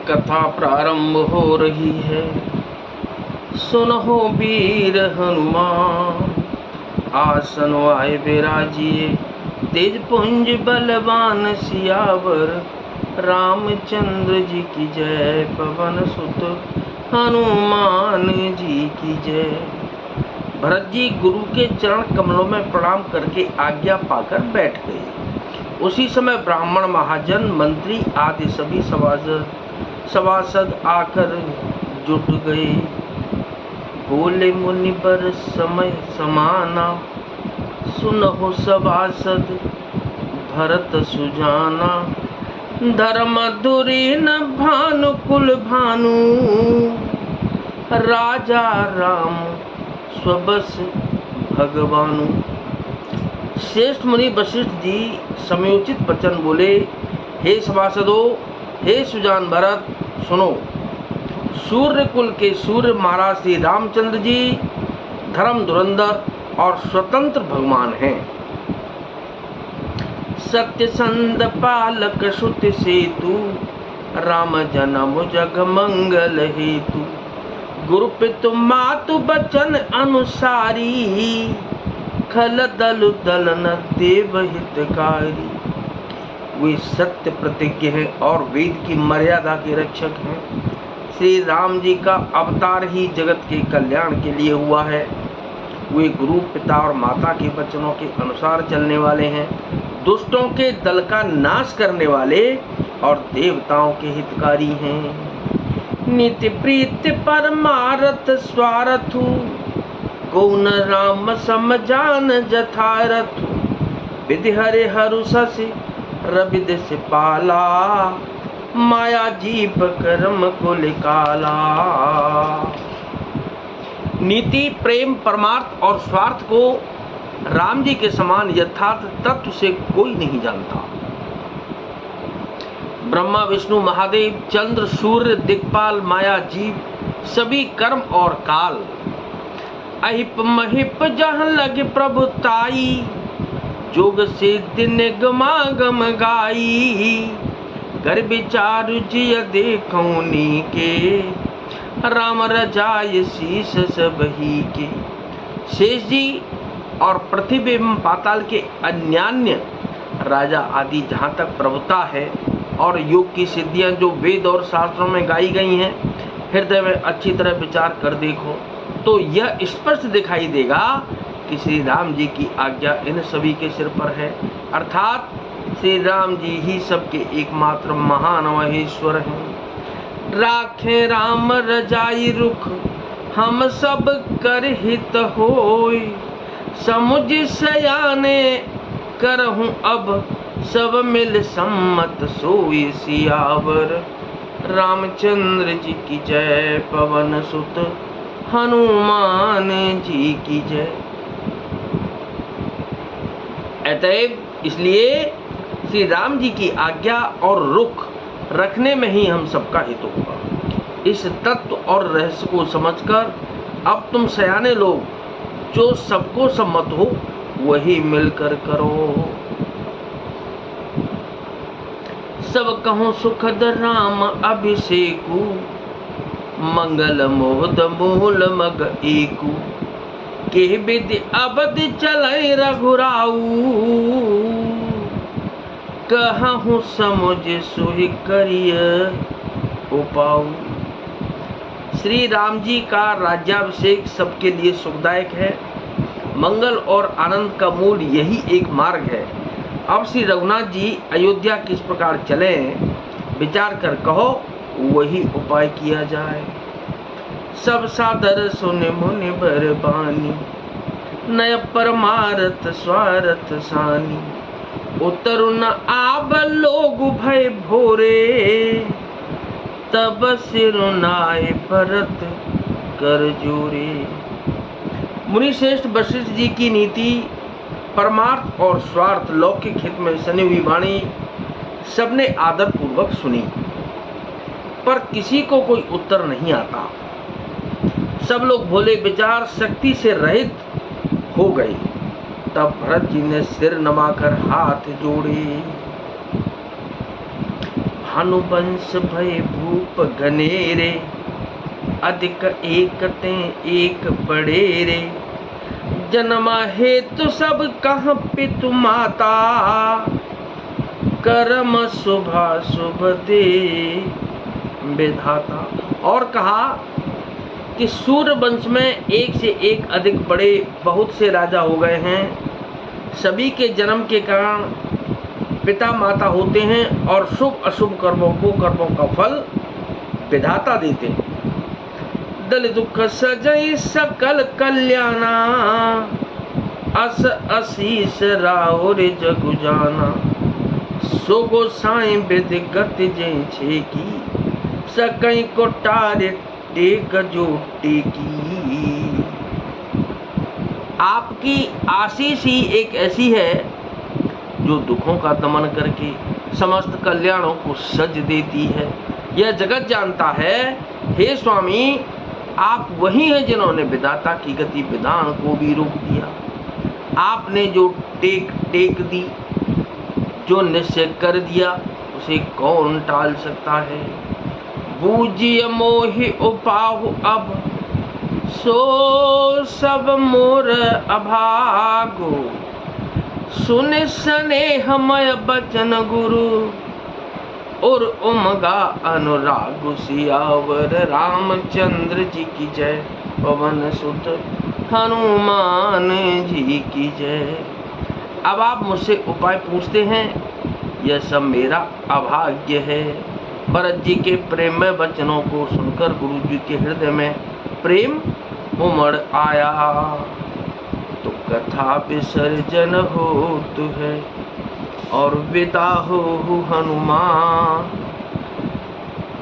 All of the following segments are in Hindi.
कथा प्रारंभ हो रही है। सुनो वीर हनुमान, आसन आए विराजिए, तेज पुंज बलवान सियावर, रामचंद्र जी की जय, पवन सुत हनुमान जी की जय। भरत जी गुरु के चरण कमलों में प्रणाम करके आज्ञा पाकर बैठ गए। उसी समय ब्राह्मण, महाजन, मंत्री आदि सभी सभासद आकर जुट गए। बोले मुनिवर समय समाना, सुनहो सभासद भरत सुजाना। धर्म धुरी न भानु कुल भानु, राजा राम स्वबस भगवानु। श्रेष्ठ मुनि वशिष्ठ जी समयोचित वचन बोले, हे सभासदों, हे सुजान भरत, सुनो। सूर्य कुल के सूर्य महाराज श्री रामचंद्र जी धर्म धुरंधर और स्वतंत्र भगवान हैं। सत्य संद पालक श्रुति सेतु, राम जन्म जग मंगल हेतु। गुरु पितु मातु बचन अनुसारी, खल दल दलन देव हितकारी। वे सत्य प्रतिज्ञ हैं और वेद की मर्यादा के रक्षक हैं। श्री राम जी का अवतार ही जगत के कल्याण के लिए हुआ है। वे गुरु, पिता और माता के वचनों के अनुसार चलने वाले हैं। दुष्टों के दल का नाश करने वाले और देवताओं के हितकारी हैं। नित्य प्रीत परमारथ स्वारथु, कौन राम समझान जथारथ। विधि हरे हरु ससि रविद से पाला, माया जीव कर्म कुल काला। नीति, प्रेम, परमार्थ और स्वार्थ को राम जी के समान यथार्थ तत्व से कोई नहीं जानता। ब्रह्मा, विष्णु, महादेव, चंद्र, सूर्य, दिक्पाल, माया जीव, सभी कर्म और काल। अहिप महिप जहाँ लगे प्रभुताई, जोग से दिन गमागम गाई। कर विचार जिय देखौनी के, राम रजाय शीस सब ही के। शेष जी और पृथ्वी एवं पाताल के अन्यान्य राजा आदि जहाँ तक प्रभुता है और योग की सिद्धियाँ जो वेद और शास्त्रों में गाई गई हैं, हृदय में अच्छी तरह विचार कर देखो तो यह स्पष्ट दिखाई देगा कि श्री राम जी की आज्ञा इन सभी के सिर पर है। अर्थात श्री राम जी ही सबके एकमात्र महान महेश्वर हैं। राखे राम रजाई रुख, हम सब कर हित होय। समुझ सयाने करहूँ अब, सब मिल सम्मत सोई सियावर। रामचंद्र जी की जय, पवन सुत हनुमान जी की जय। अतएव इसलिए श्री राम जी की आज्ञा और रुख रखने में ही हम सबका हित होगा। इस तत्व और रहस्य को समझकर अब तुम सयाने लोग जो सबको सम्मत हो वही मिलकर करो। सब कहूँ सुखद राम अभिषेकु, मंगल मोद मूल मग एकु। के विधि अवध चलै रघुराऊ, कहूँ समुझ सुहि करिय उपाऊ। श्री राम जी का राज्याभिषेक सबके लिए सुखदायक है। मंगल और आनंद का मूल यही एक मार्ग है। अब श्री रघुनाथ जी अयोध्या किस प्रकार चलें, विचार कर कहो, वही उपाय किया जाए। सब सादर सुन मुनि बर बानी, नय परमारथ स्वारथ सानी। उतरु न आब लोग भय भोरे, तब सिरुनाय भरत कर जोरे। मुनि श्रेष्ठ वशिष्ठ जी की नीति, परमार्थ और स्वार्थ लौकिक हित में सनी हुई वाणी सबने आदर पूर्वक सुनी, पर किसी को कोई उत्तर नहीं आता। सब लोग भोले विचार शक्ति से रहित हो गए। तब भरत जी ने सिर नवाकर हाथ जोड़े। भानुवंश भय भूप घनेरे, अधिक एकते एक बड़ेरे। जन्म हेतु सब कह पितु माता, कर्म शुभा शुभ दे विधाता। और कहा कि सूर्यवंश में एक से एक अधिक बड़े बहुत से राजा हो गए हैं। सभी के जन्म के कारण पिता माता होते हैं और शुभ अशुभ कर्मों का फल विधाता देते हैं। दल दुख सजई सकल कल्याणा, अस असीस राउर जगु जाना। सो गोसाई विधि गति जय छे की, सकई को टारे टेक जो टेकी। आपकी आशीष ही एक ऐसी है जो दुखों का दमन करके समस्त कल्याणों को सज देती है। यह जगत जानता है, हे स्वामी आप वही हैं जिन्होंने विधाता की गति विधान को भी रोक दिया। आपने जो टेक दी, जो निश्चय कर दिया, उसे कौन टाल सकता है। बूझिए मोहि उपाहु अब, सो सब मोर अभागो। सुन स्नेहमय बचन गुरु, और उमगा अनुराग। सियावर रामचंद्र जी की जय, पवन सुत हनुमान जी की जय। अब आप मुझसे उपाय पूछते हैं, यह सब मेरा अभाग्य है। भरत जी के प्रेममय वचनों को सुनकर गुरु जी के हृदय में प्रेम उमड़ आया। तो कथा विसर्जन होतु है और विदा हो हनुमान।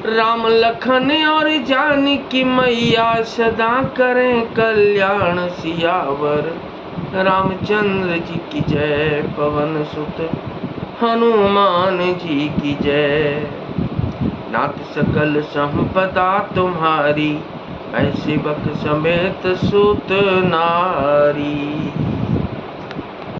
राम लखन और जानकी मैया, सदा करें कल्याण सियावर। रामचंद्र जी की जय, पवन सुत हनुमान जी की जय। नाथ सकल संपदा तुम्हारी, ऐसे बक समेत सुत नारी।